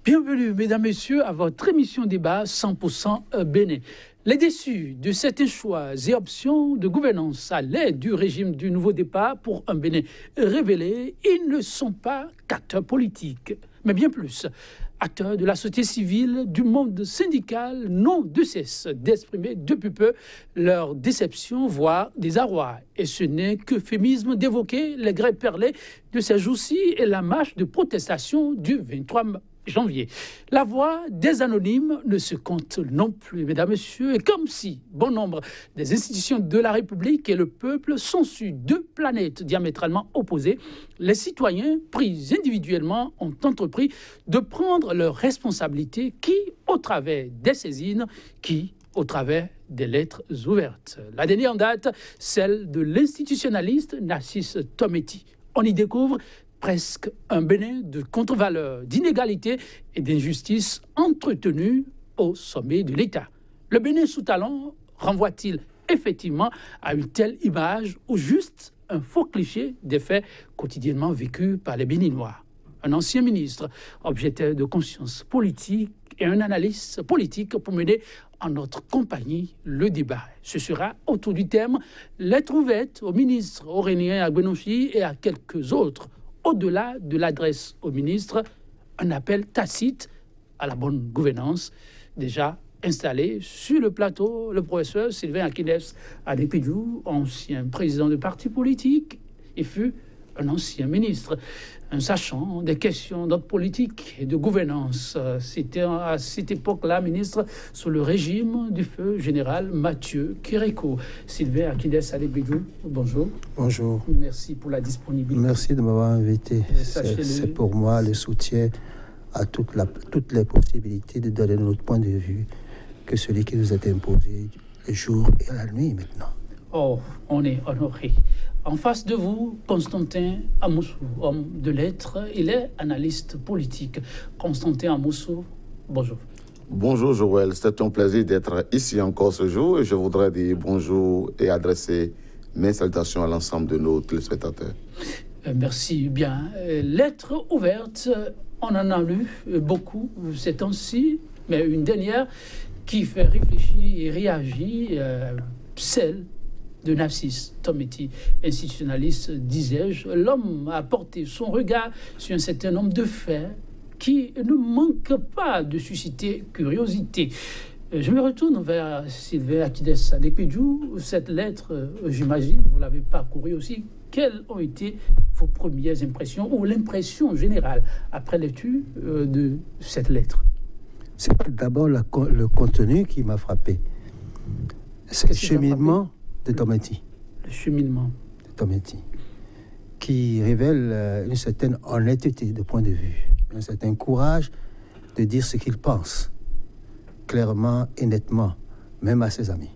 Bienvenue, mesdames, messieurs, à votre émission débat 100% Bénin. Les déçus de certains choix et options de gouvernance à l'aide du régime du nouveau départ pour un Bénin révélé, ils ne sont pas qu'acteurs politiques, mais bien plus. Acteurs de la société civile, du monde syndical, n'ont de cesse d'exprimer depuis peu leur déception, voire désarroi. Et ce n'est qu'euphémisme d'évoquer les grès perlés de ces jours-ci et la marche de protestation du 23 janvier. La voix des anonymes ne se compte non plus, mesdames, messieurs, et comme si bon nombre des institutions de la République et le peuple sont sur deux planètes diamétralement opposées, les citoyens, pris individuellement, ont entrepris de prendre leurs responsabilités, qui au travers des saisines, qui au travers des lettres ouvertes. La dernière en date, celle de l'institutionnaliste Narcisse Tometi. On y découvre presque un Bénin de contre-valeurs, d'inégalités et d'injustices entretenues au sommet de l'État. Le Bénin sous talon renvoie-t-il effectivement à une telle image ou juste un faux cliché des faits quotidiennement vécus par les Béninois? Un ancien ministre, objecteur de conscience politique et un analyste politique pour mener en notre compagnie le débat. Ce sera autour du thème « Lettre ouverte au ministre Aurélien Agbenonchi et à quelques autres ». Au-delà de l'adresse au ministre, un appel tacite à la bonne gouvernance. Déjà installé sur le plateau, le professeur Sylvain Akines Adepidjou, ancien président de parti politique, et fut un ancien ministre, un sachant des questions d'ordre politique et de gouvernance. C'était à cette époque-là ministre sous le régime du feu général Mathieu Kéréko. Sylvain Akines Adepidjou, bonjour. Bonjour. Merci pour la disponibilité. Merci de m'avoir invité. C'est pour moi le soutien à toutes les possibilités de donner notre point de vue que celui qui nous est imposé le jour et à la nuit maintenant. Oh, on est honoré. En face de vous, Constantin Amoussou, homme de lettres, il est analyste politique. Constantin Amoussou, bonjour. Bonjour Joël, c'est un plaisir d'être ici encore ce jour et je voudrais dire bonjour et adresser mes salutations à l'ensemble de nos téléspectateurs. Merci bien. Lettre ouverte, on en a lu beaucoup ces temps-ci, mais une dernière qui fait réfléchir et réagir, celle de Narcisse Tometi, institutionnaliste, disais-je. L'homme a porté son regard sur un certain nombre de faits qui ne manquent pas de susciter curiosité. Je me retourne vers Sylvain Akines Adepidjou. Cette lettre, j'imagine, vous l'avez parcourue aussi. Quelles ont été vos premières impressions ou l'impression générale après lecture de cette lettre? C'est d'abord le contenu qui m'a frappé. C'est le cheminement de Tometi. Le cheminement de Tometi, qui révèle une certaine honnêteté de point de vue, un certain courage de dire ce qu'il pense, clairement et nettement, même à ses amis.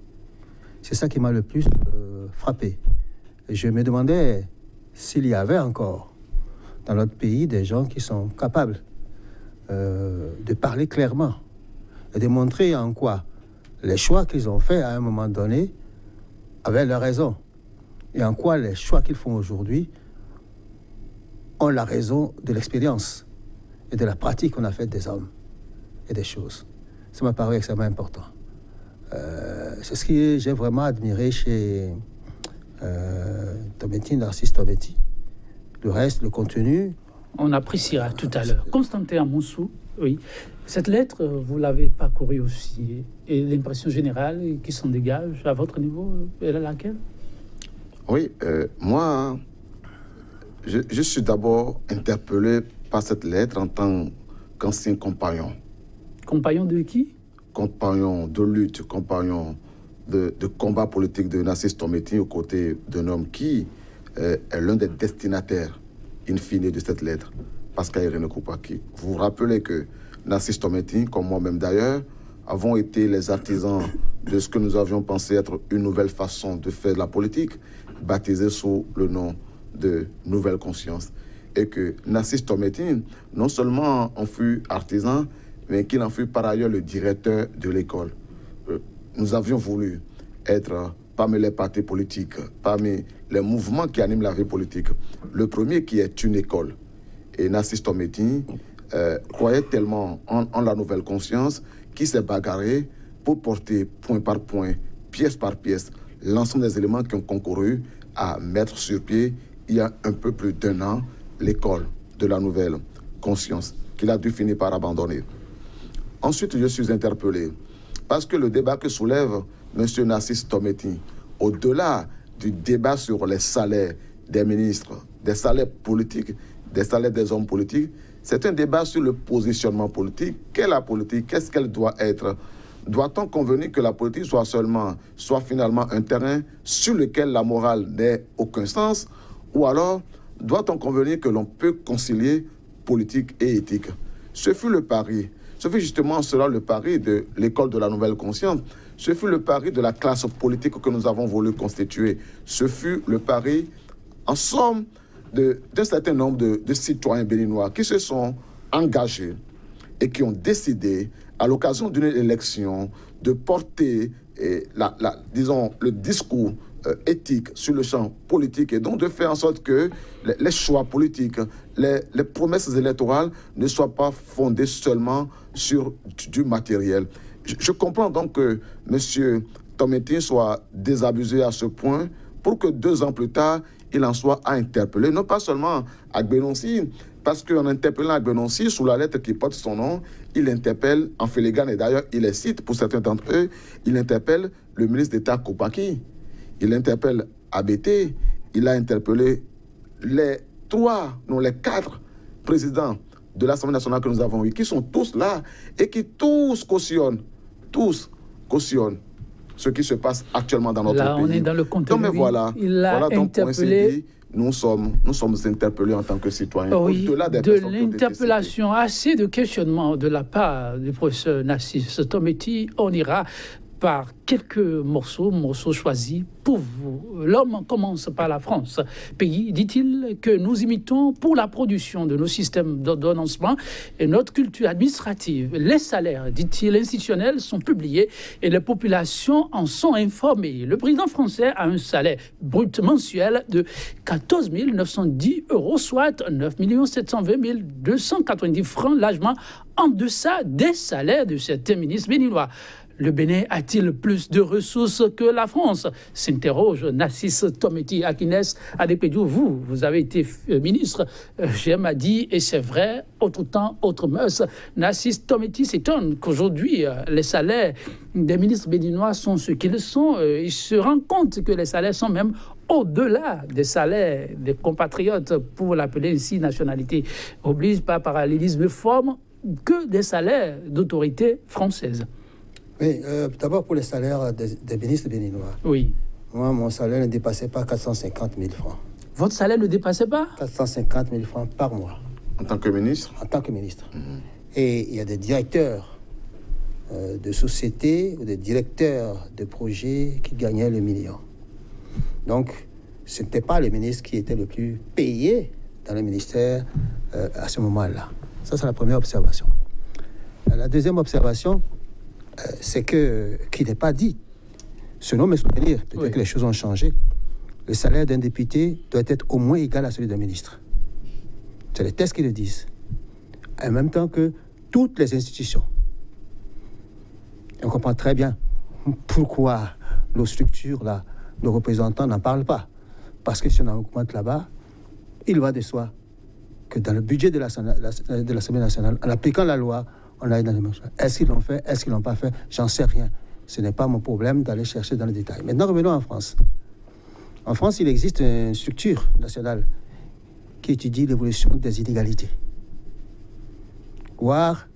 C'est ça qui m'a le plus frappé. Je me demandais s'il y avait encore dans notre pays des gens qui sont capables de parler clairement et de montrer en quoi les choix qu'ils ont faits à un moment donné avaient leur raison, et en quoi les choix qu'ils font aujourd'hui ont la raison de l'expérience et de la pratique qu'on a faite des hommes et des choses. Ça m'a paru extrêmement important. C'est ce que j'ai vraiment admiré chez Tometi, Narcisse Tometi. Le reste, le contenu... On appréciera tout à l'heure. Constantin Amoussou, oui. Cette lettre, vous l'avez parcourue aussi. Et l'impression générale qui s'en dégage à votre niveau, elle est laquelle? Oui, moi, je suis d'abord interpellé par cette lettre en tant qu'ancien compagnon. Compagnon de qui? Compagnon de lutte, compagnon de combat politique de Narcisse Tometi aux côtés d'un homme qui est l'un des destinataires in fine de cette lettre, Pascal Irénée Koupaki. Vous vous rappelez que Narcisse Tometi, comme moi-même d'ailleurs, avons été les artisans de ce que nous avions pensé être une nouvelle façon de faire de la politique, baptisée sous le nom de Nouvelle Conscience. Et que Narcisse Tometi, non seulement en fut artisan, mais qu'il en fut par ailleurs le directeur de l'école. Nous avions voulu être parmi les partis politiques, parmi les mouvements qui animent la vie politique, le premier qui est une école. Et Narcisse Tometi croyait tellement en la nouvelle conscience qu'il s'est bagarré pour porter point par point, pièce par pièce, l'ensemble des éléments qui ont concouru à mettre sur pied, il y a un peu plus d'1 an, l'école de la nouvelle conscience, qu'il a dû finir par abandonner. Ensuite, je suis interpellé parce que le débat que soulève M. Narcisse Tometi, au-delà du débat sur les salaires des ministres, des salaires politiques, des salaires des hommes politiques, c'est un débat sur le positionnement politique. Qu'est la politique? Qu'est-ce qu'elle doit être? Doit-on convenir que la politique soit finalement un terrain sur lequel la morale n'ait aucun sens? Ou alors, doit-on convenir que l'on peut concilier politique et éthique? Ce fut le pari. Ce fut justement cela le pari de l'école de la nouvelle conscience. Ce fut le pari de la classe politique que nous avons voulu constituer. Ce fut le pari, en somme, d'un certain nombre de citoyens béninois qui se sont engagés et qui ont décidé, à l'occasion d'une élection, de porter, disons, le discours éthique sur le champ politique et donc de faire en sorte que les choix politiques, les promesses électorales ne soient pas fondées seulement sur du matériel. Je comprends donc que M. Tometi soit désabusé à ce point pour que 2 ans plus tard, il en soit à interpeller, non pas seulement Agbenonsi, parce qu'en interpellant Agbenonsi, sous la lettre qui porte son nom, il interpelle en filigrane, et d'ailleurs il les cite pour certains d'entre eux, il interpelle le ministre d'État Koupaki, il interpelle ABT, il a interpellé les 4 présidents de l'Assemblée nationale que nous avons eu, qui sont tous là et qui tous cautionnent ce qui se passe actuellement dans notre pays. Là, on est dans le contenu. Donc, mais voilà, donc pour ainsi dire, nous sommes interpellés en tant que citoyens. Oui, de l'interpellation, assez de questionnements de la part du professeur Narcisse Tometi, on ira par quelques morceaux choisis pour vous. L'homme commence par la France, pays, dit-il, que nous imitons pour la production de nos systèmes d'ordonnancement et notre culture administrative. Les salaires, dit-il, institutionnels sont publiés et les populations en sont informées. Le président français a un salaire brut mensuel de 14 910 €, soit 9 720 290 francs, largement en deçà des salaires de certains ministres béninois. Le Bénin a-t-il plus de ressources que la France? S'interroge Narcisse Tometi. Akines Adepédiou, vous avez été ministre, j'aime à dire, et c'est vrai, autre temps, autre mœurs. Narcisse Tometi s'étonne qu'aujourd'hui, les salaires des ministres béninois sont ce qu'ils sont. Il se rend compte que les salaires sont même au-delà des salaires des compatriotes, pour l'appeler ainsi nationalité oblige, pas parallélisme forme, que des salaires d'autorité française. Oui, d'abord pour les salaires des ministres béninois. Oui. Moi, mon salaire ne dépassait pas 450 000 francs. Votre salaire ne dépassait pas 450 000 francs par mois. En tant que ministre? En tant que ministre. Et il y a des directeurs de sociétés ou des directeurs de projets qui gagnaient le million. Donc, ce n'était pas le ministre qui était le plus payé dans le ministère à ce moment-là. Ça, c'est la première observation. La deuxième observation, c'est qu'il n'est pas dit, selon mes souvenirs, peut-être que les choses ont changé, le salaire d'un député doit être au moins égal à celui d'un ministre. C'est les textes qui le disent. En même temps que toutes les institutions. Et on comprend très bien pourquoi nos structures, là, nos représentants n'en parlent pas. Parce que si on en augmente là-bas, il va de soi que dans le budget de l'Assemblée nationale, en appliquant la loi, on a dans les mentions. Est-ce qu'ils l'ont fait? Est-ce qu'ils ne l'ont pas fait? J'en sais rien. Ce n'est pas mon problème d'aller chercher dans le détail. Maintenant, revenons en France. En France, il existe une structure nationale qui étudie l'évolution des inégalités. Voire,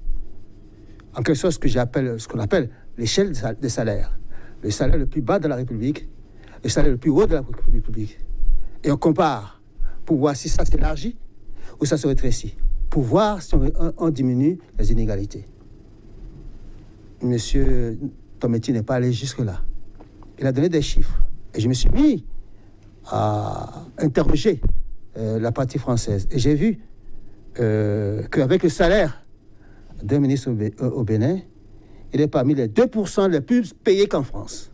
en quelque sorte, ce qu'on appelle l'échelle des salaires. Le salaire le plus bas de la République, le salaire le plus haut de la République. Et on compare pour voir si ça s'élargit ou ça se rétrécit. Pour voir si on diminue les inégalités. Monsieur Tometi n'est pas allé jusque-là. Il a donné des chiffres. Et je me suis mis à interroger la partie française. Et j'ai vu qu'avec le salaire d'un ministre au Bénin, il est parmi les 2% les plus payés qu'en France.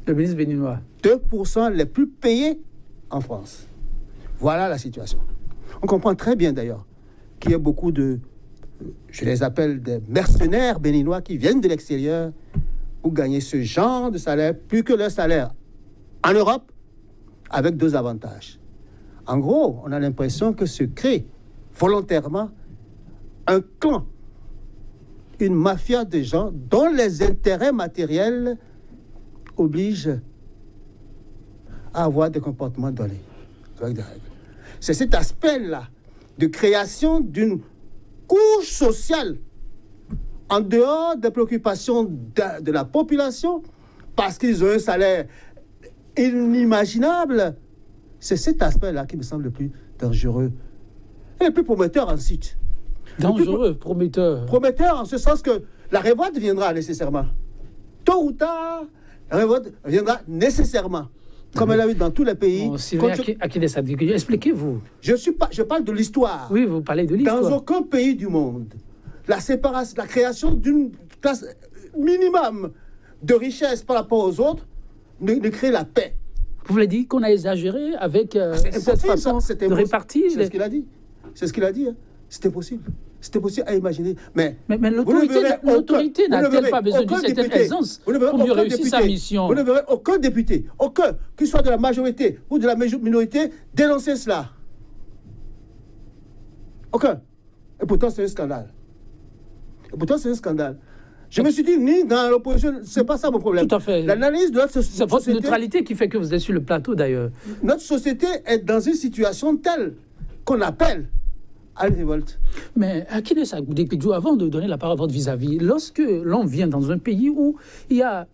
Le ministre béninois. 2% les plus payés en France. Voilà la situation. On comprend très bien d'ailleurs qu'il y a beaucoup de je les appelle des mercenaires béninois qui viennent de l'extérieur pour gagner ce genre de salaire, plus que leur salaire en Europe, avec 2 avantages. En gros, on a l'impression que se crée volontairement un clan, une mafia de gens dont les intérêts matériels obligent à avoir des comportements donnés, avec des règles. C'est cet aspect-là de création d'une couche sociale en dehors des préoccupations de la population, parce qu'ils ont un salaire inimaginable. C'est cet aspect-là qui me semble le plus dangereux et le plus prometteur ensuite. Dangereux, prometteur. Prometteur en ce sens que la révolte viendra nécessairement. Tôt ou tard, la révolte viendra nécessairement. Comme elle a eu dans tous les pays. Bon, Sylvain Akindé-Sadiki, expliquez-vous. Je parle de l'histoire. Oui, vous parlez de l'histoire. Dans aucun pays du monde, la séparation, la création d'une classe minimum de richesse par rapport aux autres ne crée la paix. Vous voulez dire qu'on a exagéré avec cette façon de répartir? C'est ce qu'il a dit. C'est ce qu'il a dit. Hein. C'était possible. C'était possible à imaginer. Mais l'autorité n'a-t-elle pas besoin d'une certaine aisance pour mieux réussir sa mission? Vous ne verrez aucun député, aucun, qu'il soit de la majorité ou de la minorité, dénoncer cela. Aucun. Et pourtant, c'est un scandale. Je me suis dit, ni dans l'opposition, c'est pas ça mon problème. Tout à fait. L'analyse de notre société... C'est votre neutralité qui fait que vous êtes sur le plateau, d'ailleurs. Notre société est dans une situation telle qu'on appelle à une révolte. Mais Akindé-Sadiki, avant de donner la parole à votre vis-à-vis, lorsque l'on vient dans un pays où il y a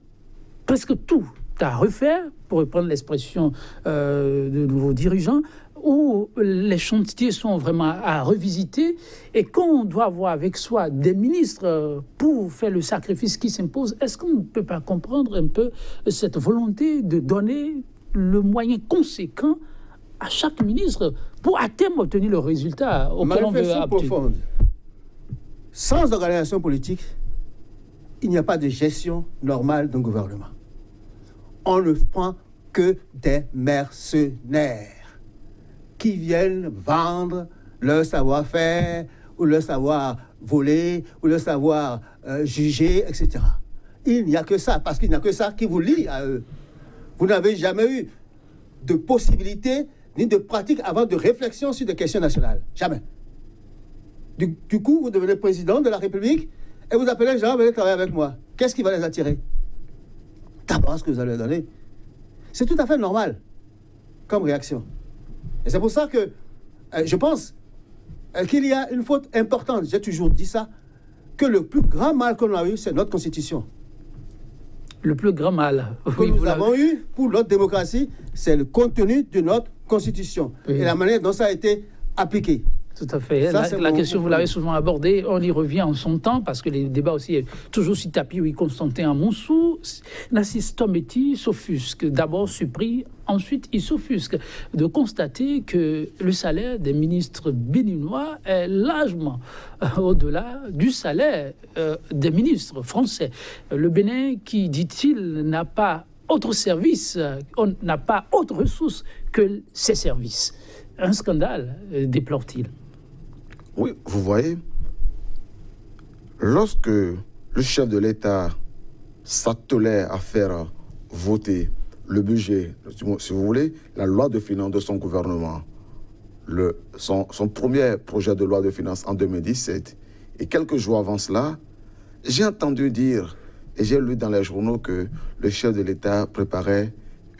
presque tout à refaire, pour reprendre l'expression de nouveaux dirigeants, où les chantiers sont vraiment à revisiter et qu'on doit avoir avec soi des ministres pour faire le sacrifice qui s'impose, est-ce qu'on ne peut pas comprendre un peu cette volonté de donner le moyen conséquent à chaque ministre pour à terme obtenir le résultat auquel on veut obtenir? Sans organisation politique, il n'y a pas de gestion normale d'un gouvernement. On ne prend que des mercenaires qui viennent vendre leur savoir-faire, ou leur savoir voler, ou leur savoir juger, etc. Il n'y a que ça, parce qu'il n'y a que ça qui vous lie à eux. Vous n'avez jamais eu de possibilité ni de pratique avant de réflexion sur des questions nationales. Jamais. Du coup, vous devenez président de la République et vous appelez les gens, venez travailler avec moi. Qu'est-ce qui va les attirer? D'abord, ce que vous allez leur donner. C'est tout à fait normal comme réaction. Et c'est pour ça que je pense qu'il y a une faute importante. J'ai toujours dit ça, que le plus grand mal qu'on a eu, c'est notre Constitution. Le plus grand mal que nous avons eu pour notre démocratie, c'est le contenu de notre Constitution et la manière dont ça a été appliqué. Tout à fait. La question, vous l'avez souvent abordée, on y revient en son temps, parce que les débats aussi, toujours sur tapis, oui, Constantin Amonsou, Narcisse Tometi s'offusque, d'abord surpris, ensuite il s'offusque de constater que le salaire des ministres béninois est largement au-delà du salaire des ministres français. Le Bénin qui, dit-il, n'a pas autre service, on n'a pas autre ressource que ses services. Un scandale, déplore-t-il. Oui, vous voyez, lorsque le chef de l'État s'attelait à faire voter le budget, si vous voulez, la loi de finances de son gouvernement, son premier projet de loi de finances en 2017, et quelques jours avant cela, j'ai entendu dire, et j'ai lu dans les journaux que le chef de l'État préparait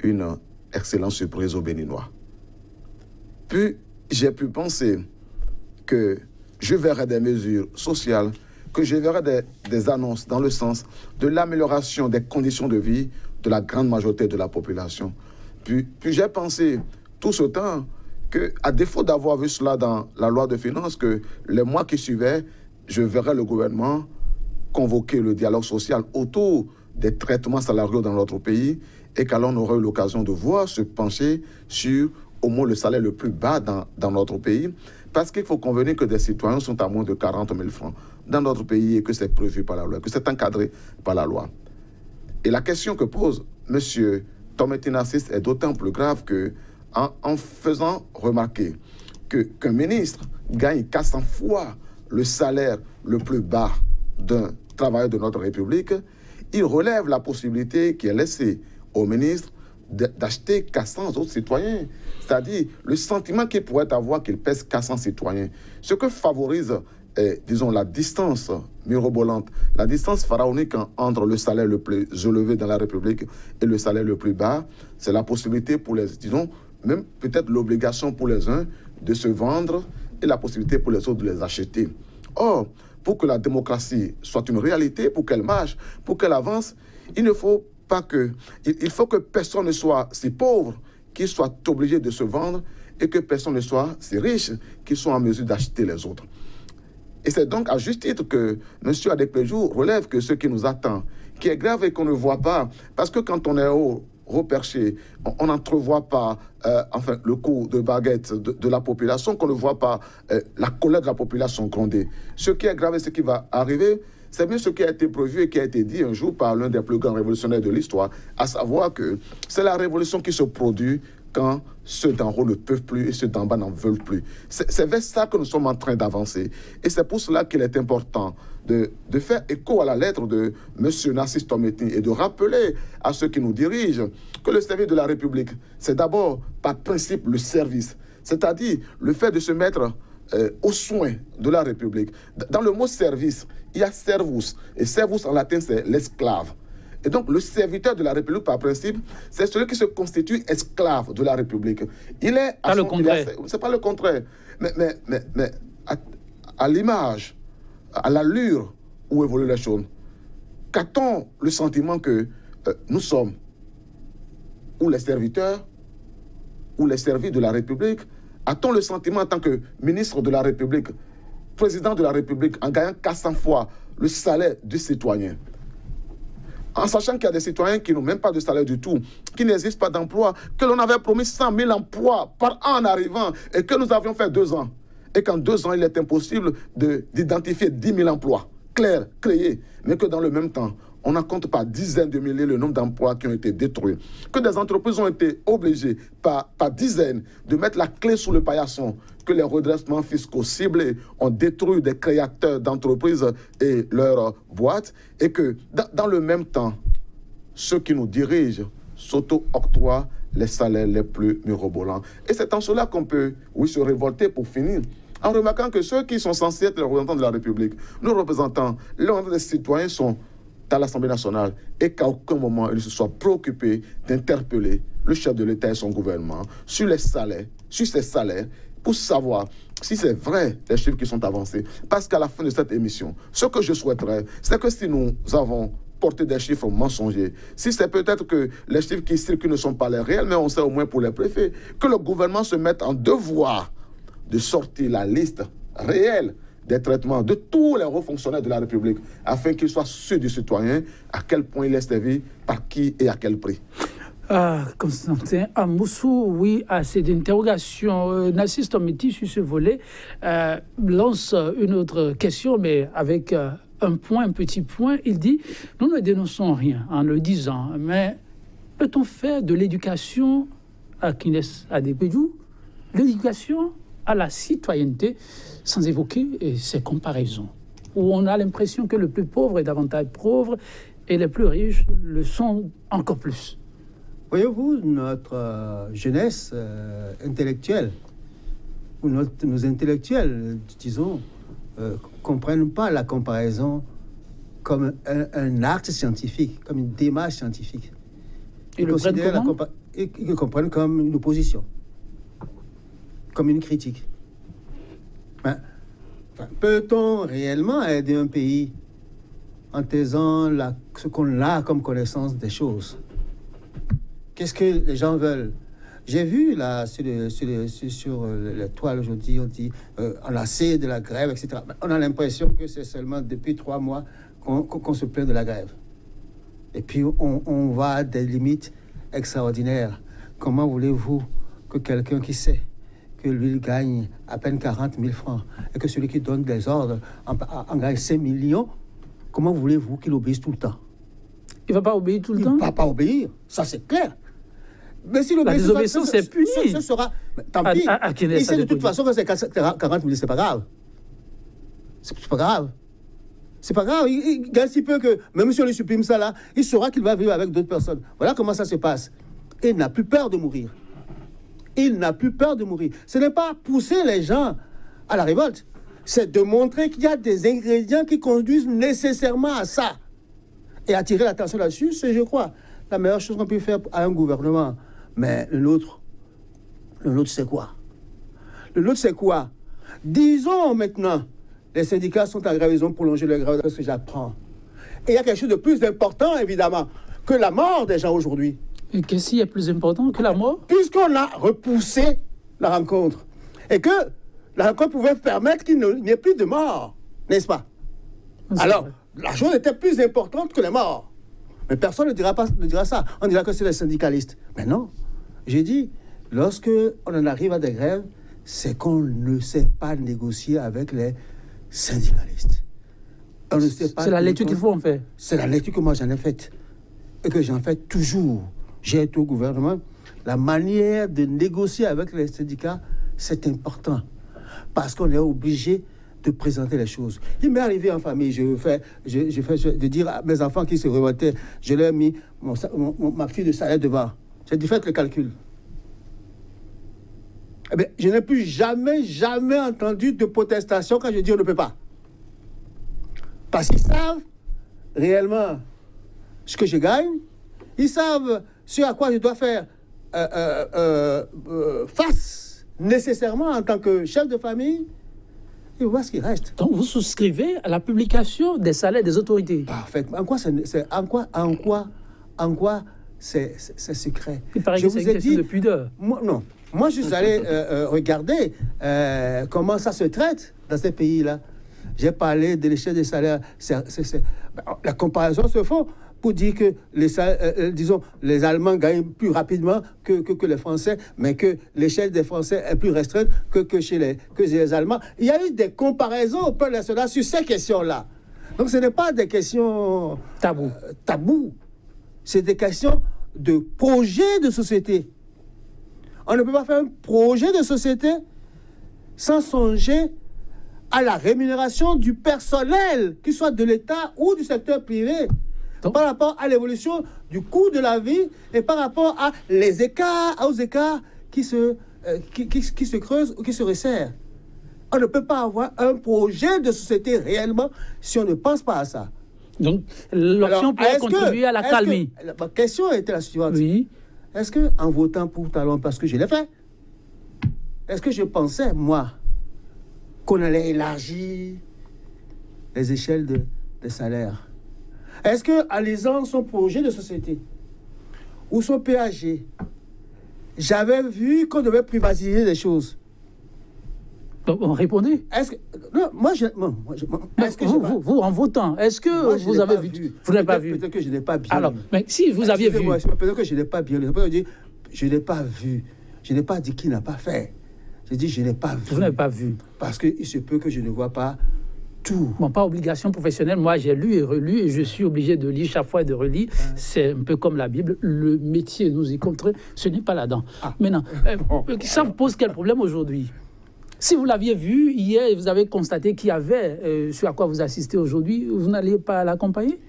une excellente surprise aux Béninois. Puis, j'ai pu penser que je verrais des mesures sociales, que je verrais des annonces dans le sens de l'amélioration des conditions de vie de la grande majorité de la population. Puis j'ai pensé tout ce temps qu'à défaut d'avoir vu cela dans la loi de finances, que les mois qui suivaient, je verrais le gouvernement convoquer le dialogue social autour des traitements salariaux dans notre pays et qu'alors on aurait eu l'occasion de voir se pencher sur au moins le salaire le plus bas dans notre pays, parce qu'il faut convenir que des citoyens sont à moins de 40 000 francs dans notre pays et que c'est prévu par la loi, que c'est encadré par la loi. Et la question que pose M. Tometi Narcisse est d'autant plus grave que, en faisant remarquer qu'un ministre gagne 400 fois le salaire le plus bas d'un travailleur de notre République, il relève la possibilité qui est laissée au ministre d'acheter 400 autres citoyens. C'est-à-dire le sentiment qu'il pourrait avoir qu'il pèse 400 citoyens. Ce que favorise, disons, la distance mirobolante, la distance pharaonique entre le salaire le plus élevé dans la République et le salaire le plus bas, c'est la possibilité pour les, disons, même peut-être l'obligation pour les uns de se vendre et la possibilité pour les autres de les acheter. Or, pour que la démocratie soit une réalité, pour qu'elle marche, pour qu'elle avance, il ne faut pas que... Il faut que personne ne soit si pauvre qu'il soit obligé de se vendre et que personne ne soit si riche qu'il soit en mesure d'acheter les autres. Et c'est donc à juste titre que M. Adekpejou relève que ce qui nous attend, qui est grave et qu'on ne voit pas, parce que quand on est reperché, on n'entrevoit pas enfin, le coup de baguette de la population, qu'on ne voit pas la colère de la population gronder. Ce qui est grave et ce qui va arriver, c'est bien ce qui a été prévu et qui a été dit un jour par l'un des plus grands révolutionnaires de l'histoire, à savoir que c'est la révolution qui se produit quand ceux d'en haut ne peuvent plus et ceux d'en bas n'en veulent plus. C'est vers ça que nous sommes en train d'avancer. Et c'est pour cela qu'il est important de faire écho à la lettre de M. Narcisse Tometti et de rappeler à ceux qui nous dirigent que le service de la République, c'est d'abord par principe le service, c'est-à-dire le fait de se mettre aux soins de la République. Dans le mot service, il y a servus, et servus en latin c'est l'esclave. Et donc, le serviteur de la République, par principe, c'est celui qui se constitue esclave de la République. Il est... Pas le contraire. C'est pas le contraire. Mais à l'image, à l'allure où évoluent les choses, qu'a-t-on le sentiment que nous sommes ou les serviteurs ou les servis de la République? A-t-on le sentiment en tant que ministre de la République, président de la République, en gagnant 400 fois le salaire du citoyen, en sachant qu'il y a des citoyens qui n'ont même pas de salaire du tout, qui n'existent pas d'emploi, que l'on avait promis 100 000 emplois par an en arrivant, et que nous avions fait 2 ans. Et qu'en 2 ans, il est impossible d'identifier 10 000 emplois clairs, créés, mais que dans le même temps, on en compte par dizaines de milliers le nombre d'emplois qui ont été détruits. Que des entreprises ont été obligées par dizaines de mettre la clé sous le paillasson. Que les redressements fiscaux ciblés ont détruit des créateurs d'entreprises et leurs boîtes. Et que dans le même temps, ceux qui nous dirigent s'auto-octroient les salaires les plus mirobolants. Et c'est en cela qu'on peut, oui, se révolter pour finir. En remarquant que ceux qui sont censés être les représentants de la République, nos représentants, les représentants des citoyens sont à l'Assemblée nationale et qu'à aucun moment ils ne se soient préoccupés d'interpeller le chef de l'État et son gouvernement sur les salaires, sur ces salaires, pour savoir si c'est vrai les chiffres qui sont avancés. Parce qu'à la fin de cette émission, ce que je souhaiterais, c'est que si nous avons porté des chiffres mensongers, si c'est peut-être que les chiffres qui circulent ne sont pas les réels, mais on sait au moins pour les préfets, que le gouvernement se mette en devoir de sortir la liste réelle des traitements de tous les hauts fonctionnaires de la République, afin qu'ils soient sûrs du citoyen, à quel point il est servi, par qui et à quel prix. Constantin Amoussou, oui, à cette interrogation, Narcisse Tometti sur ce volet lance une autre question, mais avec un petit point. Il dit, nous ne dénonçons rien en le disant, mais peut-on faire de l'éducation à Kines Adekpejou, l'éducation à la citoyenneté, sans évoquer ces comparaisons, où on a l'impression que le plus pauvre est davantage pauvre et les plus riches le sont encore plus. Voyez-vous, notre jeunesse intellectuelle, ou nos intellectuels, disons, comprennent pas la comparaison comme un acte scientifique, comme une démarche scientifique. Ils le comprennent comme une opposition, comme une critique. Peut-on réellement aider un pays en taisant ce qu'on a comme connaissance des choses? Qu'est-ce que les gens veulent? J'ai vu là sur les toiles aujourd'hui, on dit on a assez de la grève, etc. On a l'impression que c'est seulement depuis 3 mois qu'on se plaint de la grève. Et puis on va à des limites extraordinaires. Comment voulez-vous que quelqu'un qui sait que lui gagne à peine 40 000 francs et que celui qui donne des ordres en gagne 5 millions, comment voulez-vous qu'il obéisse tout le temps? Il ne va pas obéir tout le temps? Il ne va pas obéir, ça c'est clair. Mais si la désobéissance est punie. Ce sera... Tant pis. Il sait de toute façon que c'est 40 000, c'est pas grave. C'est pas grave. C'est pas grave, il gagne si peu que, même si on lui supprime ça là, il saura qu'il va vivre avec d'autres personnes. Voilà comment ça se passe. Et il n'a plus peur de mourir. Il n'a plus peur de mourir. Ce n'est pas pousser les gens à la révolte, c'est de montrer qu'il y a des ingrédients qui conduisent nécessairement à ça. Et attirer l'attention là-dessus, c'est, je crois, la meilleure chose qu'on peut faire à un gouvernement. Mais le nôtre, c'est quoi? Le nôtre, c'est quoi? Disons maintenant, les syndicats sont en grève, ils ont prolongé leur grève, parce que j'apprends. Et il y a quelque chose de plus important, évidemment, que la mort des gens aujourd'hui. Et qu'est-ce qui est plus important que la mort? Puisqu'on a repoussé la rencontre. Et que la rencontre pouvait permettre qu'il n'y ait plus de mort, n'est-ce pas? Alors, vrai. la chose était plus importante que les morts. Mais personne ne dira ça. On dira que c'est les syndicalistes. Mais non. J'ai dit, lorsque on en arrive à des grèves, c'est qu'on ne sait pas négocier avec les syndicalistes. On ne sait pas. C'est la lecture qu'il faut en faire. C'est la lecture que moi j'en ai faite. Et que j'en fais toujours. J'ai été au gouvernement. La manière de négocier avec les syndicats, c'est important. Parce qu'on est obligé de présenter les choses. Il m'est arrivé en famille, de dire à mes enfants qui se révoltaient, je leur ai mis ma fille de salaire devant. J'ai dit, faites le calcul. Eh bien, je n'ai plus jamais entendu de protestation quand je dis on ne peut pas. Parce qu'ils savent réellement ce que je gagne, ils savent ce à quoi je dois faire face nécessairement en tant que chef de famille. Et voilà ce qui reste. Donc vous souscrivez à la publication des salaires des autorités. Parfaitement. En quoi c'est secret? Il paraît que c'est une question de pudeur. Non. Moi, je suis allé regarder comment ça se traite dans ces pays-là. J'ai parlé de l'échelle des salaires. La comparaison se fait pour dire que les Allemands gagnent plus rapidement que les Français, mais que l'échelle des Français est plus restreinte que chez les Allemands. Il y a eu des comparaisons au plan national sur ces questions-là. Donc, ce n'est pas des questions tabous. C'est des questions de projet de société. On ne peut pas faire un projet de société sans songer à la rémunération du personnel, qu'il soit de l'État ou du secteur privé, par rapport à l'évolution du coût de la vie et par rapport aux écarts qui se creusent ou qui se resserrent. On ne peut pas avoir un projet de société réellement si on ne pense pas à ça. Donc, l'option pourrait contribuer à la calmie. Ma question était la suivante. Oui. Est-ce qu'en votant pour Talon, parce que je l'ai fait, est-ce que je pensais, moi, qu'on allait élargir les échelles de salaire? Est-ce qu'en lisant son projet de société ou son PAG, j'avais vu qu'on devait privatiser des choses? Donc, on répondait. Est-ce que... Non, vous, en votant, est-ce que vous avez vu? Vous n'avez pas vu. Peut-être que je n'ai pas bien Alors, lu. mais si vous aviez vu... Peut-être que je n'ai pas bien lu. Je n'ai pas vu. Je n'ai pas dit qu'il n'a pas fait. J'ai dit je n'ai pas vu. Vous n'avez pas vu. Parce qu'il se peut que je ne vois pas tout. Bon, pas obligation professionnelle. Moi, j'ai lu et relu et je suis obligé de lire chaque fois et de relire. C'est un peu comme la Bible. Le métier nous y contre. Ce n'est pas là-dedans. Maintenant, ça vous pose quel problème aujourd'hui? Si vous l'aviez vu hier et vous avez constaté qu'il y avait ce à quoi vous assistez aujourd'hui, vous n'alliez pas l'accompagner?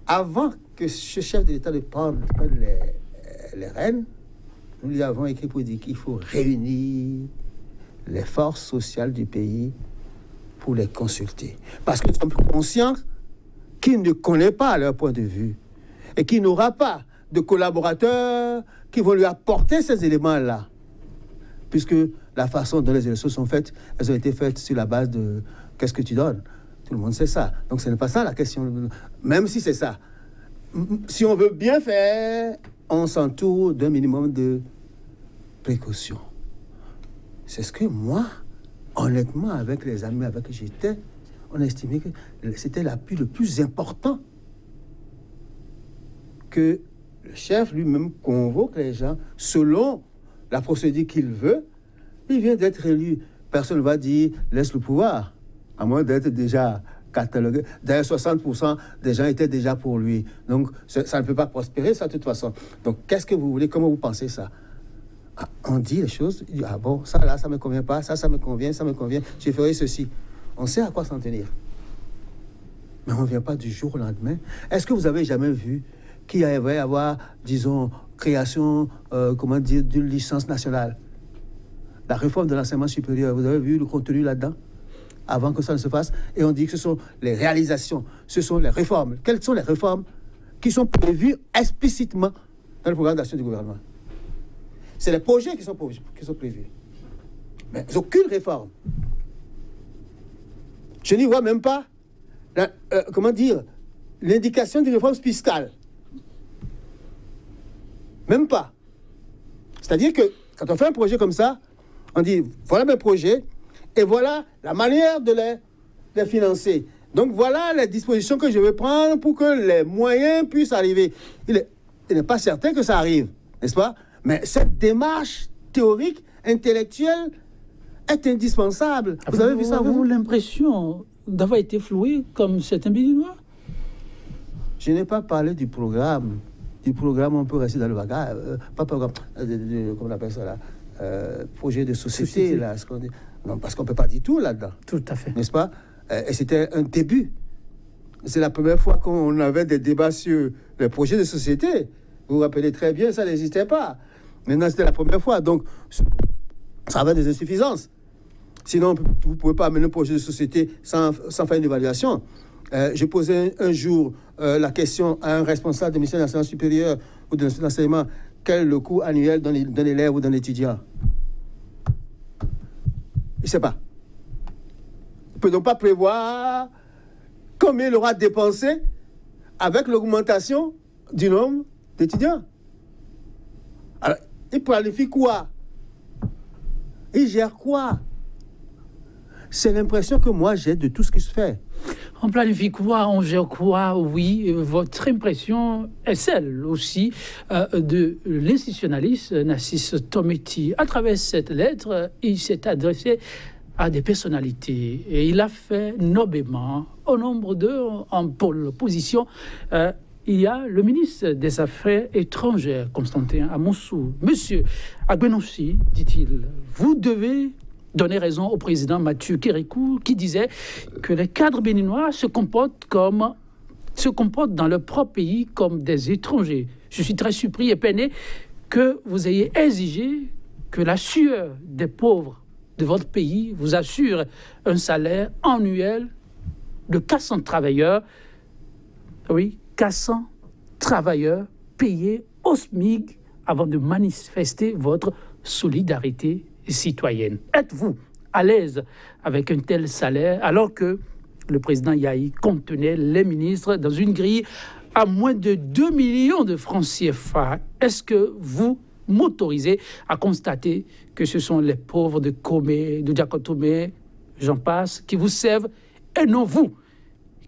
Avant que ce chef de l'État de prenne les rênes, nous lui avons écrit pour dire qu'il faut réunir les forces sociales du pays pour les consulter. Parce que nous sommes conscients qu'il ne connaît pas leur point de vue et qu'il n'aura pas de collaborateurs qui vont lui apporter ces éléments-là. Puisque la façon dont les élections sont faites, elles ont été faites sur la base de qu'est-ce que tu donnes. Tout le monde sait ça. Donc ce n'est pas ça la question. Même si c'est ça. Si on veut bien faire, on s'entoure d'un minimum de précaution. C'est ce que moi, honnêtement, avec les amis avec qui j'étais, on a estimé que c'était l'appui le plus important, que le chef lui-même convoque les gens selon la procédure qu'il veut. Il vient d'être élu. Personne ne va dire laisse le pouvoir, à moins d'être déjà catalogué. D'ailleurs, 60% des gens étaient déjà pour lui. Donc, ça ne peut pas prospérer, ça, de toute façon. Donc, qu'est-ce que vous voulez? Comment vous pensez ça? On dit les choses. Ah bon, ça là, ça ne me convient pas. Ça me convient, ça me convient. Je ferai ceci. on sait à quoi s'en tenir. Mais on ne vient pas du jour au lendemain. Est-ce que vous avez jamais vu qu'il y avait avoir, disons, création, d'une licence nationale? La réforme de l'enseignement supérieur, vous avez vu le contenu là-dedans? Avant que ça ne se fasse, et on dit que ce sont les réalisations, ce sont les réformes. Quelles sont les réformes qui sont prévues explicitement dans le programme d'action du gouvernement? C'est les projets qui sont prévus. Mais aucune réforme. Je n'y vois même pas, l'indication d'une réforme fiscale. Même pas. C'est-à-dire que quand on fait un projet comme ça, on dit, voilà mes projets, et voilà la manière de les financer. Donc voilà les dispositions que je vais prendre pour que les moyens puissent arriver. Il n'est pas certain que ça arrive, n'est-ce pas? Mais cette démarche théorique, intellectuelle, est indispensable. Vous avez vu ça? Avez-vous l'impression d'avoir été floué comme certains Béninois? Je n'ai pas parlé du programme. Du programme, on peut rester dans le bagage. Pas programme, comment on appelle ça là? Projet de société. Là, ce qu'on dit. Non, parce qu'on ne peut pas dire tout là-dedans. Tout à fait. N'est-ce pas? Et c'était un début. C'est la première fois qu'on avait des débats sur les projets de société. Vous vous rappelez très bien, ça n'existait pas. Maintenant, c'était la première fois. Donc, ça avait des insuffisances. Sinon, vous ne pouvez pas amener un projet de société sans faire une évaluation. Je posais un jour la question à un responsable du ministère de l'enseignement supérieur ou de l'enseignement, quel est le coût annuel d'un élève ou d'un étudiant? Il ne sait pas. Il ne peut donc pas prévoir combien il aura dépensé avec l'augmentation du nombre d'étudiants. Alors, il planifie quoi? Il gère quoi? C'est l'impression que moi j'ai de tout ce qui se fait. On planifie quoi? On gère quoi? Oui, votre impression est celle aussi de l'institutionnaliste Narcisse Tometi. À travers cette lettre, il s'est adressé à des personnalités et il a fait noblement. Au nombre d'eux, en pôle position, il y a le ministre des Affaires étrangères, Constantin Amonsou. Monsieur Agbenonsi, dit-il, vous devez donner raison au président Mathieu Kérékou qui disait que les cadres béninois se comportent dans leur propre pays comme des étrangers. Je suis très surpris et peiné que vous ayez exigé que la sueur des pauvres de votre pays vous assure un salaire annuel de 400 travailleurs. Oui, 400 travailleurs payés au SMIC avant de manifester votre solidarité citoyenne. Êtes-vous à l'aise avec un tel salaire alors que le président Yahi contenait les ministres dans une grille à moins de 2 millions de francs CFA? Est-ce que vous m'autorisez à constater que ce sont les pauvres de Comé, de Diakotomé, j'en passe, qui vous servent et non vous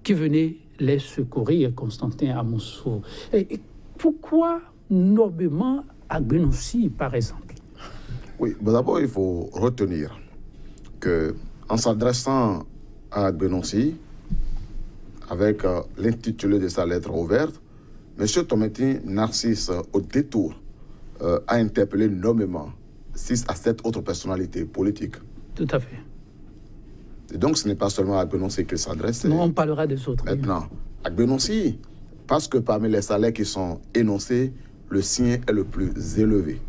qui venez les secourir, Constantin Amonsou? Et pourquoi noblement Agbenonsi, par exemple? Oui, bon, d'abord, il faut retenir qu'en s'adressant à Agbenonsi, avec l'intitulé de sa lettre ouverte, M. Tometi Narcisse, au détour, a interpellé nommément 6 à 7 autres personnalités politiques. Tout à fait. Et donc, ce n'est pas seulement à Agbenonsi qu'il s'adresse. Non, on parlera des autres. Maintenant, Agbenonsi, parce que parmi les salaires qui sont énoncés, le sien est le plus élevé.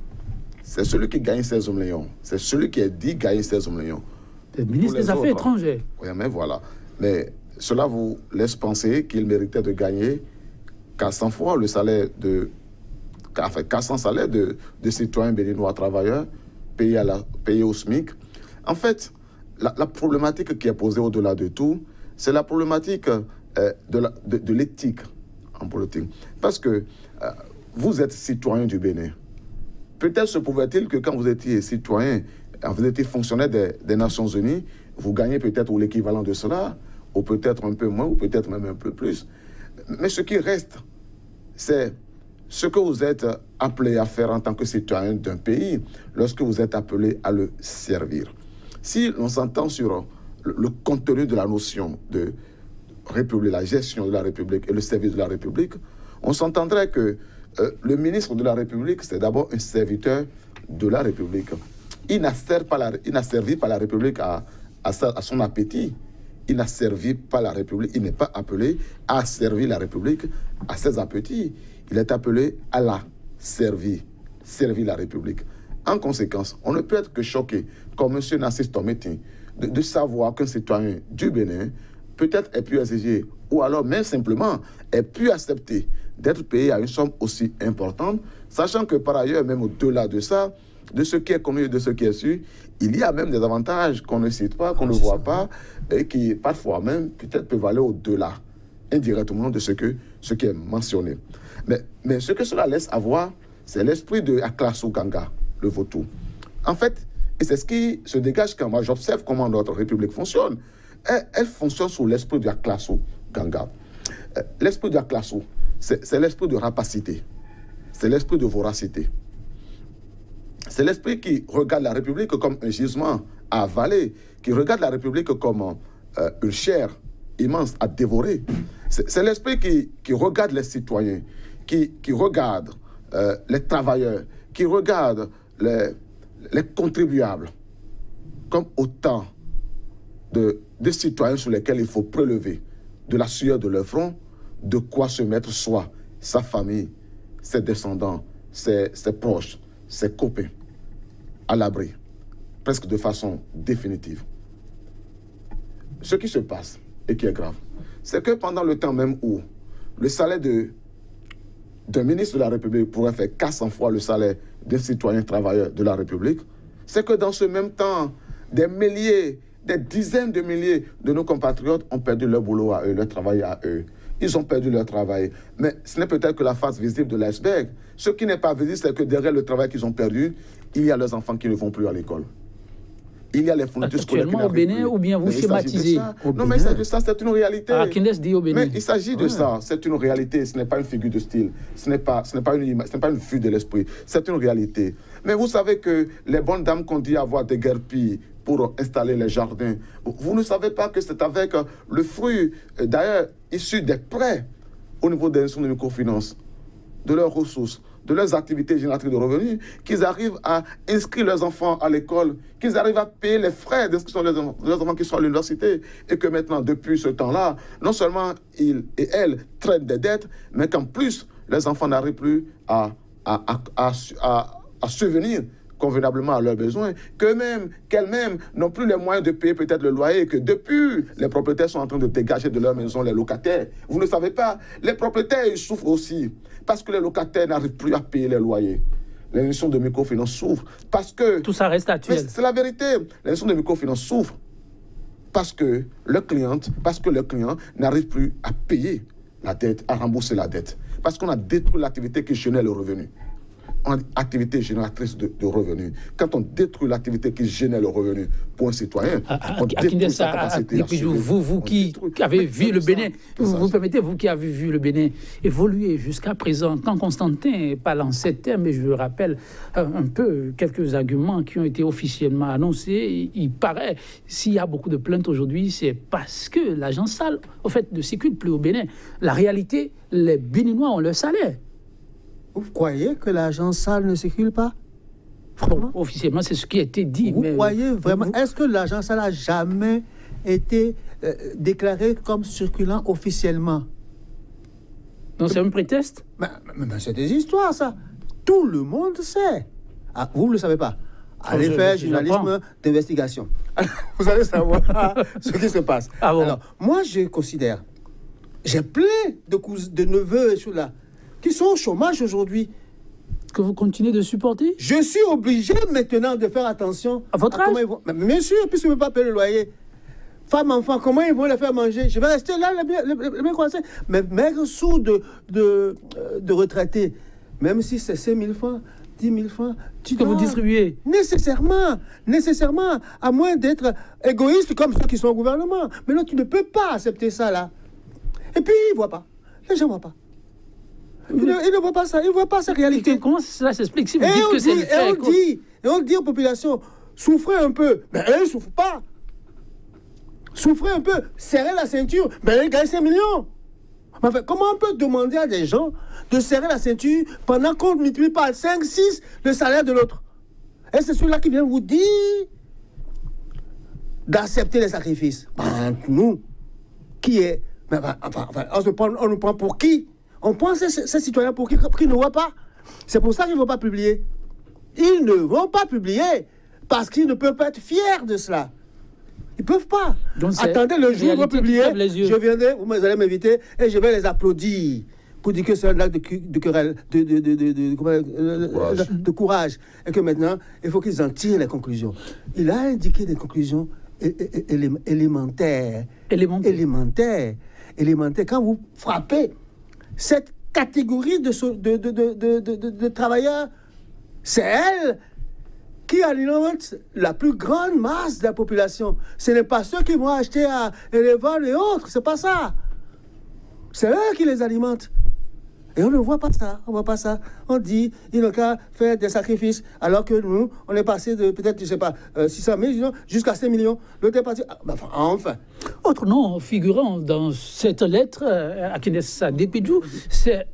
C'est celui qui gagne 16 millions. C'est celui qui est dit gagner 16 millions. Le ministre des Affaires étrangères. Oui, mais voilà. Mais cela vous laisse penser qu'il méritait de gagner 400 fois le salaire enfin 400 salaires de citoyens béninois travailleurs payés au SMIC. En fait, la problématique qui est posée au-delà de tout, c'est la problématique de l'éthique en politique. Parce que vous êtes citoyen du Bénin. Peut-être se pouvait-il que quand vous étiez citoyen, vous étiez fonctionnaire des Nations Unies, vous gagnez peut-être l'équivalent de cela, ou peut-être un peu moins, ou peut-être même un peu plus. Mais ce qui reste, c'est ce que vous êtes appelé à faire en tant que citoyen d'un pays, lorsque vous êtes appelé à le servir. Si l'on s'entend sur le contenu de la notion de République, la gestion de la République et le service de la République, on s'entendrait que le ministre de la République, c'est d'abord un serviteur de la République. Il n'a servi pas la République à son appétit. il n'a servi pas la République, il n'est pas appelé à servir la République à ses appétits. Il est appelé à la servir la République. En conséquence, on ne peut être que choqué, comme M. Narcisse Tométy, de savoir qu'un citoyen du Bénin peut-être ait pu exiger, ou alors même simplement ait pu accepter d'être payé à une somme aussi importante, sachant que par ailleurs, même au-delà de ça, de ce qui est connu et de ce qui est su, il y a même des avantages qu'on ne cite pas, qu'on ne voit pas, et qui parfois même peut-être peuvent aller au-delà, indirectement, de ce qui est mentionné. Mais ce que cela laisse avoir, c'est l'esprit de Aklaso Ganga, le Vautour. En fait, et c'est ce qui se dégage quand moi j'observe comment notre République fonctionne. Elle fonctionne sous l'esprit de Aklaso Ganga. L'esprit de Aklaso, c'est l'esprit de rapacité, c'est l'esprit de voracité. C'est l'esprit qui regarde la République comme un gisement à avaler, qui regarde la République comme une chair immense à dévorer. C'est l'esprit qui regarde les citoyens, qui regarde les travailleurs, qui regarde les contribuables comme autant de citoyens sur lesquels il faut prélever de la sueur de leur front, de quoi se mettre soi, sa famille, ses descendants, ses proches, ses copains à l'abri, presque de façon définitive. Ce qui se passe et qui est grave, c'est que pendant le temps même où le salaire d'un ministre de la République pourrait faire 400 fois le salaire d'un citoyen travailleur de la République, c'est que dans ce même temps, des milliers, des dizaines de milliers de nos compatriotes ont perdu leur boulot à eux, leur travail à eux. Ils ont perdu leur travail. Mais ce n'est peut-être que la face visible de l'iceberg. Ce qui n'est pas visible, c'est que derrière le travail qu'ils ont perdu, il y a leurs enfants qui ne vont plus à l'école. Il y a les fournitures scolaires qui n'arrivent plus. Au Bénin, ou bien vous schématisez? Non, mais il s'agit de ça, c'est une réalité. Dit au Bénin. Mais il s'agit de ça, c'est une réalité. Ce n'est pas une figure de style, ce n'est pas une vue de l'esprit, c'est une réalité. Mais vous savez que les bonnes dames qu'on dit avoir des guerpilles pour installer les jardins, vous ne savez pas que c'est avec le fruit, d'ailleurs, issu des prêts au niveau des institutions de microfinance, de leurs ressources, de leurs activités génératrices de revenus, qu'ils arrivent à inscrire leurs enfants à l'école, qu'ils arrivent à payer les frais d'inscription de leurs enfants qui sont à l'université, et que maintenant, depuis ce temps-là, non seulement ils et elles traitent des dettes, mais qu'en plus, les enfants n'arrivent plus à subvenir convenablement à leurs besoins, qu'elles-mêmes n'ont plus les moyens de payer peut-être le loyer, que depuis, les propriétaires sont en train de dégager de leur maison les locataires. Vous ne savez pas, les propriétaires ils souffrent aussi, parce que les locataires n'arrivent plus à payer les loyers. Les institutions de microfinance souffrent, parce que... Tout ça reste actuel. C'est la vérité. Les institutions de microfinance souffrent, parce que le client n'arrive plus à payer la dette, à rembourser la dette, parce qu'on a détruit l'activité qui génère le revenu. Activité génératrice de revenus. Quand on détruit l'activité qui génère le revenu pour un citoyen, on détruit sa capacité à survivre. Vous qui avez vu le Bénin, vous permettez, vous qui avez vu le Bénin évoluer jusqu'à présent, quand Constantin parle en ces termes, et je rappelle un peu quelques arguments qui ont été officiellement annoncés, il paraît, s'il y a beaucoup de plaintes aujourd'hui, c'est parce que l'argent sale, au fait, ne circule plus au Bénin. La réalité, les Béninois ont leur salaire. Vous croyez que l'argent sale ne circule pas? Bon, officiellement, c'est ce qui a été dit. Vous croyez vraiment? Est-ce que l'argent sale n'a jamais été déclaré comme circulant officiellement? Non, c'est un prétexte? Mais c'est des histoires, ça. Tout le monde sait. Ah, vous ne le savez pas. Allez faire journalisme d'investigation. Vous allez savoir ce qui se passe. Ah bon? Alors, moi, je considère, j'ai plein de neveux sur là qui sont au chômage aujourd'hui. Que vous continuez de supporter? Je suis obligé maintenant de faire attention. À votre âge? Mais bien sûr, puisque je ne peux pas payer le loyer. Femmes, enfants, comment ils vont les faire manger? Je vais rester là, les bien coincés. Mais maigre sous de retraités, même si c'est 5 000 francs, 10 000 francs, que vous distribuez? Nécessairement, à moins d'être égoïste comme ceux qui sont au gouvernement. Mais non, tu ne peux pas accepter ça, là. Et puis, ils ne voient pas. Les gens ne voient pas. Ils ne voient pas ça, ils ne voient pas sa réalité. Comment cela s'explique si vous dites que c'est le fait? Et on dit aux populations, souffrez un peu. Mais eux, ils ne souffrent pas. Souffrez un peu, serrez la ceinture. Mais ils gagnent 5 millions. Enfin, comment on peut demander à des gens de serrer la ceinture pendant qu'on multiplie par 5, 6 le salaire de l'autre? Et c'est celui-là qui vient vous dire d'accepter les sacrifices. Nous, qui est... on nous prend pour qui? On prend ces citoyens pour qui ne voient pas. C'est pour ça qu'ils ne vont pas publier. Ils ne vont pas publier parce qu'ils ne peuvent pas être fiers de cela. Ils ne peuvent pas. Donc attendez le jour où ils vont publier, je viendrai, vous allez m'inviter et je vais les applaudir pour dire que c'est un acte de courage. Et que maintenant, il faut qu'ils en tirent les conclusions. Il a indiqué des conclusions élémentaires. Quand vous frappez cette catégorie de travailleurs, c'est elle qui alimente la plus grande masse de la population. Ce n'est pas ceux qui vont acheter à Erevan et autres, c'est pas ça. C'est eux qui les alimentent. Et on ne voit pas ça, on ne voit pas ça. On dit, ils n'ont qu'à faire des sacrifices, alors que nous, on est passé de peut-être, je ne sais pas, 600 000 jusqu'à 5 millions. L'autre est parti, enfin. Autre nom figurant dans cette lettre à Kinessa Depidjou, c'est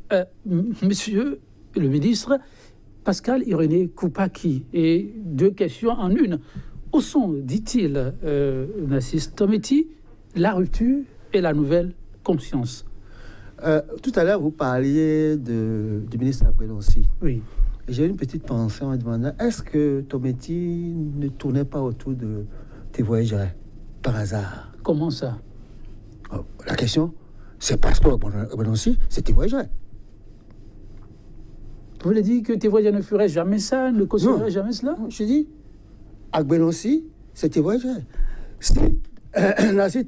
monsieur le ministre Pascal Irénée Koupaki. Et deux questions en une. Où sont, dit-il, Narcisse Tometi, la rupture et la nouvelle conscience? Tout à l'heure, vous parliez du ministre Abrenossi. Oui. J'ai une petite pensée en me demandant, est-ce que Tometi ne tournait pas autour de tes voyageurs par hasard? Comment ça? La question, c'est parce que Abrenossi, c'est tes voyageurs. Vous voulez dire que tes voyageurs ne feraient jamais ça, ne cautionneraient jamais cela? Je dis, Abrenossi, c'est tes voyageurs. Si Narcisse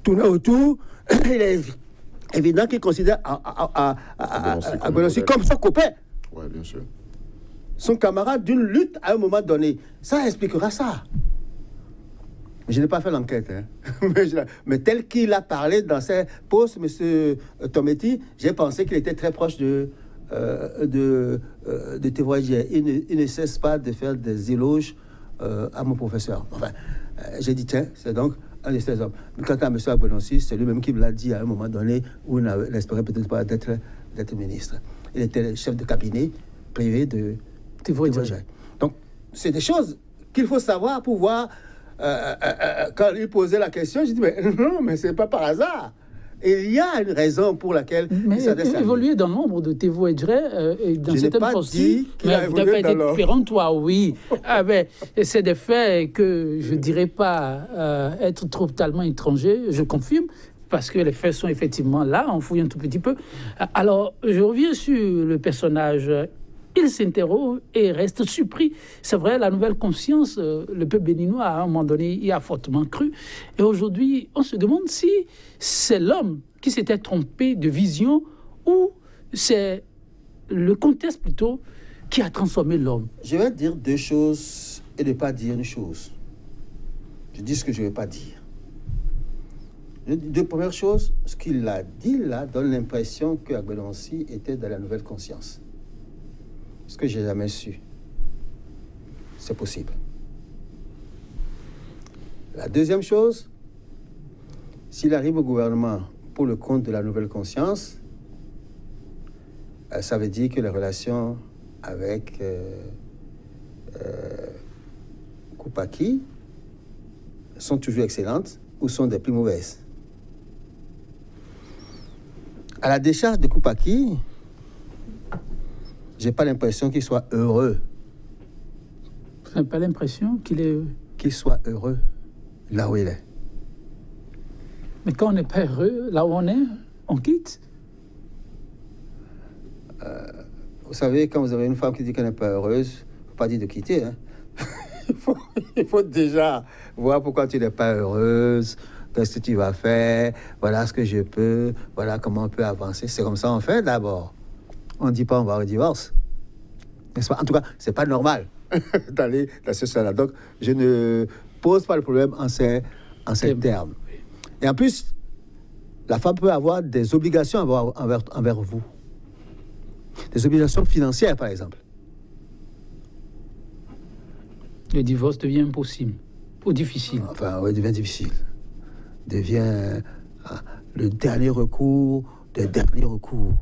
tournait autour, il est évident qu'il considère Abrenossi comme son copain. Oui, bien sûr. Son camarade d'une lutte à un moment donné. Ça expliquera ça. Je n'ai pas fait l'enquête. Hein. Mais tel qu'il a parlé dans ses posts, M. Tometi, j'ai pensé qu'il était très proche de tes voyageurs. Il ne cesse pas de faire des éloges à mon professeur. Enfin, j'ai dit, tiens, c'est donc un de ces hommes. Quant à M. Abrenossi, c'est lui-même qui me l'a dit à un moment donné où il n'espérait peut-être pas d'être ministre. Il était le chef de cabinet privé de tes voyageurs. Donc, c'est des choses qu'il faut savoir pour voir. Quand il posait la question, je dis, mais non, mais c'est pas par hasard. Il y a une raison pour laquelle il s'adresse à évoluer dans l'ombre de tes voyageurs et dans certaines postes. Vous n'avez pas été péremptoire, oui. C'est des faits que je ne dirais pas être totalement étranger, je confirme, parce que les faits sont effectivement là, on fouille un tout petit peu. Alors, je reviens sur le personnage. Il s'interroge et reste surpris. C'est vrai, la nouvelle conscience, le peuple béninois, à un moment donné, y a fortement cru. Et aujourd'hui, on se demande si c'est l'homme qui s'était trompé de vision ou c'est le contexte plutôt qui a transformé l'homme. Je vais dire deux choses et ne pas dire une chose. Je dis ce que je ne vais pas dire. Deux premières choses, ce qu'il a dit là donne l'impression que Abrenossi était dans la nouvelle conscience. Ce que j'ai jamais su, c'est possible. La deuxième chose, s'il arrive au gouvernement pour le compte de la nouvelle conscience, ça veut dire que les relations avec Koupaki sont toujours excellentes ou sont des plus mauvaises. À la décharge de Koupaki, j'ai pas l'impression qu'il soit heureux. Vous n'avez pas l'impression qu'il est... Qu'il soit heureux là où il est. Mais quand on n'est pas heureux là où on est, on quitte. Vous savez, quand vous avez une femme qui dit qu'elle n'est pas heureuse, il ne faut pas dire de quitter. Hein. il faut déjà voir pourquoi tu n'es pas heureuse, qu'est-ce que tu vas faire, voilà ce que je peux, voilà comment on peut avancer. C'est comme ça on fait d'abord. On ne dit pas on va au divorce. N'est-ce pas? En tout cas, ce n'est pas normal d'aller dans ce sens-là. Donc, je ne pose pas le problème en ces termes. Et en plus, la femme peut avoir des obligations envers vous. Des obligations financières, par exemple. Le divorce devient impossible ou difficile. Enfin, oui, devient difficile. Devient le dernier recours des derniers recours.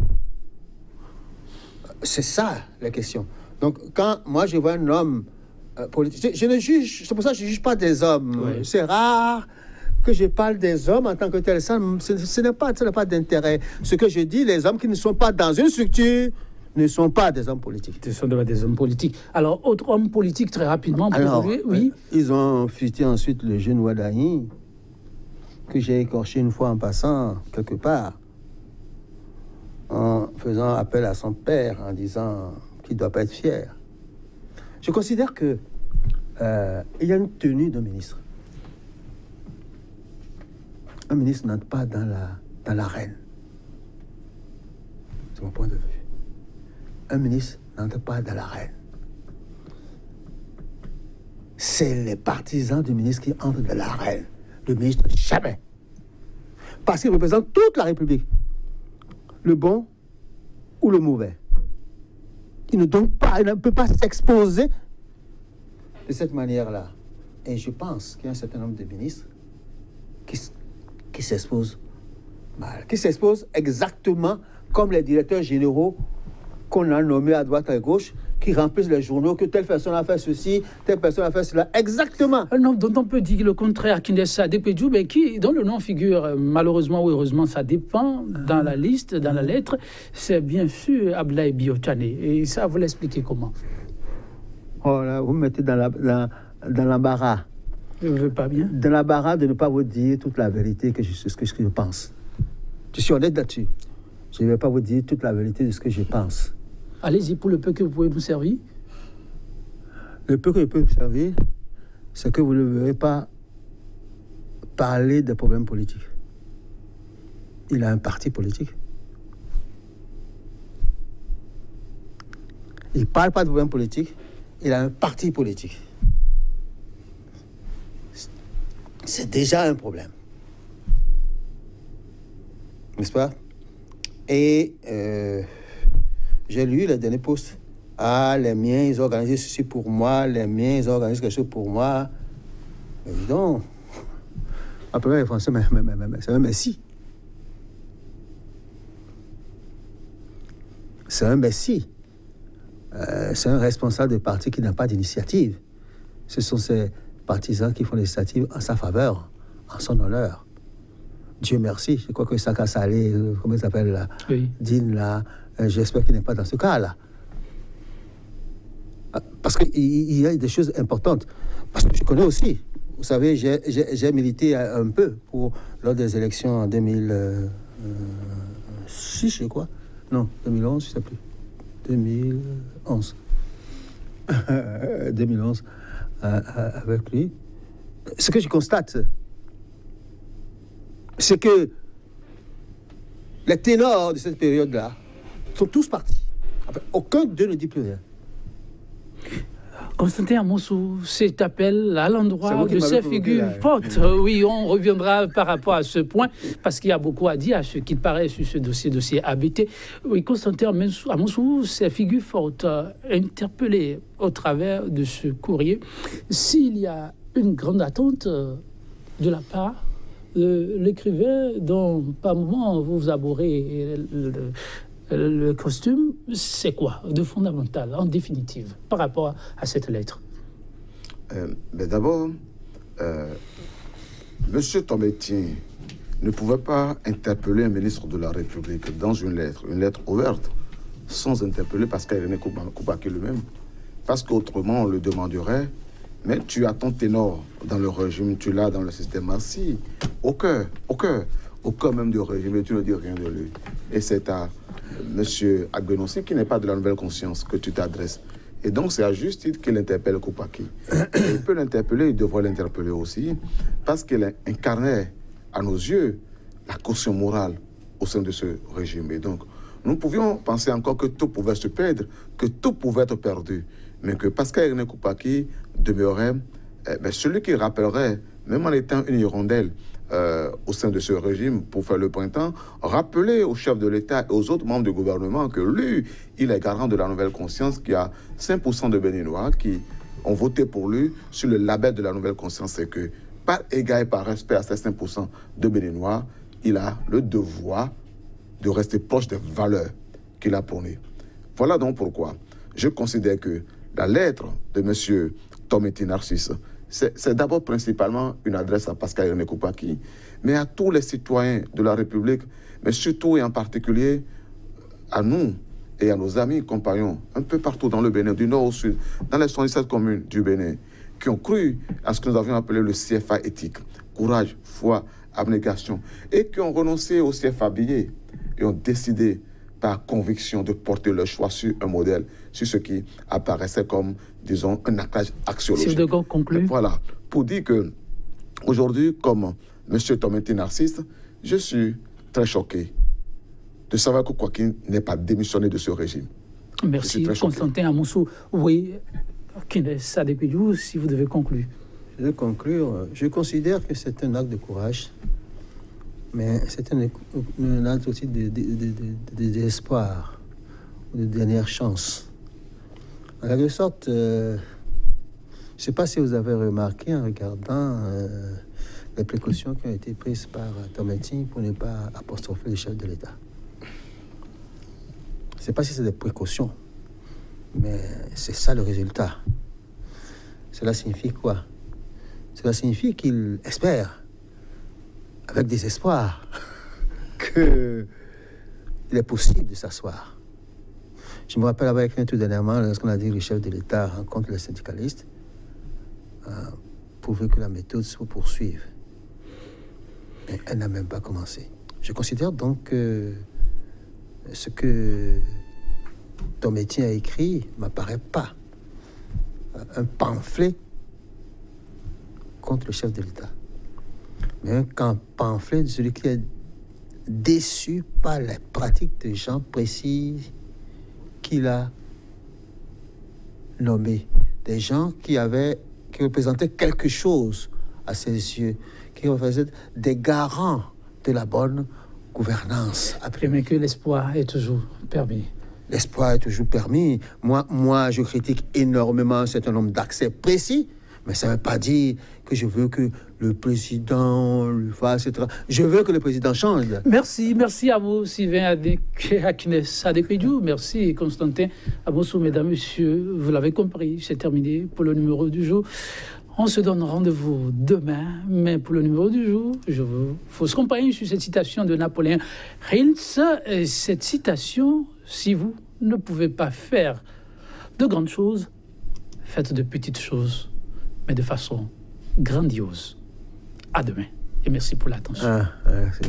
C'est ça la question. Donc, quand moi je vois un homme politique. Je ne juge, c'est pour ça que je ne juge pas des hommes. Oui. C'est rare que je parle des hommes en tant que tel. Ça, ce n'est pas d'intérêt. Ce que je dis, les hommes qui ne sont pas dans une structure ne sont pas des hommes politiques. Ce sont des hommes politiques. Alors, autre homme politique, très rapidement, pour Alors, lui, oui. Ils ont fuité ensuite le jeune Wadahi, que j'ai écorché une fois en passant quelque part, en faisant appel à son père, en disant qu'il ne doit pas être fier. Je considère que il y a une tenue d'un ministre. Un ministre n'entre pas dans l'arène. C'est mon point de vue. Un ministre n'entre pas dans l'arène. C'est les partisans du ministre qui entrent dans l'arène. Le ministre, jamais. Parce qu'il représente toute la République. Le bon ou le mauvais. Il ne peut pas s'exposer de cette manière-là. Et je pense qu'il y a un certain nombre de ministres qui s'exposent mal. Qui s'exposent exactement comme les directeurs généraux qu'on a nommés à droite et à gauche, qui remplissent les journaux, que telle personne a fait ceci, telle personne a fait cela. Exactement. Un homme dont on peut dire le contraire, Kinessa Depedjou, mais dont le nom figure, malheureusement ou heureusement, ça dépend, dans la liste, dans la lettre, c'est bien sûr Abdoulaye Biotane. Et ça, vous l'expliquez comment? Oh là, vous me mettez dans l'embarras. Je ne veux pas bien. Dans l'embarras de ne pas vous dire toute la vérité, ce que je pense. Je suis honnête là-dessus. Je ne vais pas vous dire toute la vérité de ce que je pense. Allez-y, pour le peu que vous pouvez vous servir. Le peu que je peux vous servir, c'est que vous ne verrez pas parler des problèmes politiques. Il a un parti politique. Il ne parle pas de problèmes politiques, il a un parti politique. C'est déjà un problème. N'est-ce pas? Et j'ai lu les derniers posts. Ah, les miens, ils ont organisé ceci pour moi. Les miens, ils ont organisé quelque chose pour moi. Mais dis donc, après les Français, c'est un messie. C'est un messie. C'est un responsable de parti qui n'a pas d'initiative. Ce sont ces partisans qui font l'initiative en sa faveur, en son honneur. Dieu merci. Je crois que Saka Salé, comment il s'appelle là, oui. Dean là, j'espère qu'il n'est pas dans ce cas-là. Parce qu'il y a des choses importantes. Parce que je connais aussi. Vous savez, j'ai milité un peu lors des élections en 2006, je crois. Non, 2011, je ne sais plus. 2011. 2011, avec lui. Ce que je constate, c'est que les ténors de cette période-là sont tous partis. Enfin, aucun d'eux ne dit plus rien. Constantin Amonsou, cet appel à l'endroit de ces figures fortes. Oui, on reviendra par rapport à ce point, parce qu'il y a beaucoup à dire à ce qu'il paraît sur ce dossier ABT. Oui, Constantin Amonsou, ces figures fortes interpellées au travers de ce courrier. S'il y a une grande attente de la part de l'écrivain dont par moment vous abhorrez le costume, c'est quoi de fondamental, en définitive, par rapport à cette lettre? D'abord, M. Tombétien ne pouvait pas interpeller un ministre de la République dans une lettre ouverte, sans interpeller Pascal René Koupaki lui-même. Parce qu'autrement, on le demanderait, mais tu as ton ténor dans le régime, tu l'as dans le système assis, au cœur même du régime, et tu ne dis rien de lui. Et c'est à M. Agbenossi, qui n'est pas de la nouvelle conscience, que tu t'adresses. Et donc, c'est à juste titre qu'il interpelle Koupaki. Il peut l'interpeller, il devrait l'interpeller aussi, parce qu'il incarnait, à nos yeux, la caution morale au sein de ce régime. Et donc, nous pouvions penser encore que tout pouvait se perdre, que tout pouvait être perdu, mais que Pascal René Koupaki demeurait celui qui rappellerait, même en étant une hirondelle, au sein de ce régime, pour faire le printemps, rappeler au chef de l'État et aux autres membres du gouvernement que lui, il est garant de la nouvelle conscience, qu'il y a 5% de Béninois qui ont voté pour lui sur le label de la nouvelle conscience. C'est que, par égard et par respect à ces 5% de Béninois, il a le devoir de rester proche des valeurs qu'il a prônées. Voilà donc pourquoi je considère que la lettre de M. Tometi Narcisse. C'est d'abord principalement une adresse à Pascal René Koupaki, mais à tous les citoyens de la République, mais surtout et en particulier à nous et à nos amis, compagnons, un peu partout dans le Bénin, du nord au sud, dans les 77 communes du Bénin, qui ont cru à ce que nous avions appelé le CFA éthique, courage, foi, abnégation, et qui ont renoncé au CFA billet et ont décidé par conviction de porter leur choix sur un modèle, sur ce qui apparaissait comme, disons, un ancrage axiologique. Si vous devez conclure. Voilà, pour dire que aujourd'hui, comme M. Tometi Narcisse, je suis très choqué de savoir que Kouakin n'est pas démissionné de ce régime. Merci, Constantin Amoussou. Oui, Kines Adepédiou, si vous devez conclure. Je vais conclure. Je considère que c'est un acte de courage, mais c'est un acte aussi d'espoir, de dernière chance. En quelque sorte, je ne sais pas si vous avez remarqué en regardant les précautions qui ont été prises par Tometi pour ne pas apostropher le chef de l'État. Je ne sais pas si c'est des précautions, mais c'est ça le résultat. Cela signifie quoi? Cela signifie qu'il espère, avec désespoir, qu'il est possible de s'asseoir. Je me rappelle avec un tout dernièrement, lorsqu'on a dit que le chef de l'État rencontre les syndicalistes, prouver que la méthode se poursuive. Mais elle n'a même pas commencé. Je considère donc que ce que Tometi a écrit ne m'apparaît pas un pamphlet contre le chef de l'État, mais un pamphlet de celui qui est déçu par les pratiques de gens précis qu'il a nommés, des gens qui représentaient quelque chose à ses yeux, qui représentaient des garants de la bonne gouvernance. Mais que l'espoir est toujours permis. L'espoir est toujours permis. Moi, je critique énormément un certain nombre d'accès précis, mais ça ne veut pas dire que je veux que le président le fasse, etc. Je veux que le président change. Merci à vous, Sylvain Akines Adepédiou. Merci, Constantin Amoussou. Mesdames, Messieurs, vous l'avez compris, c'est terminé pour le numéro du jour. On se donne rendez-vous demain, mais pour le numéro du jour, je vous fausse compagnie sur cette citation de Napoléon Hill. Cette citation, si vous ne pouvez pas faire de grandes choses, faites de petites choses, mais de façon grandiose. À demain et merci pour l'attention. Merci.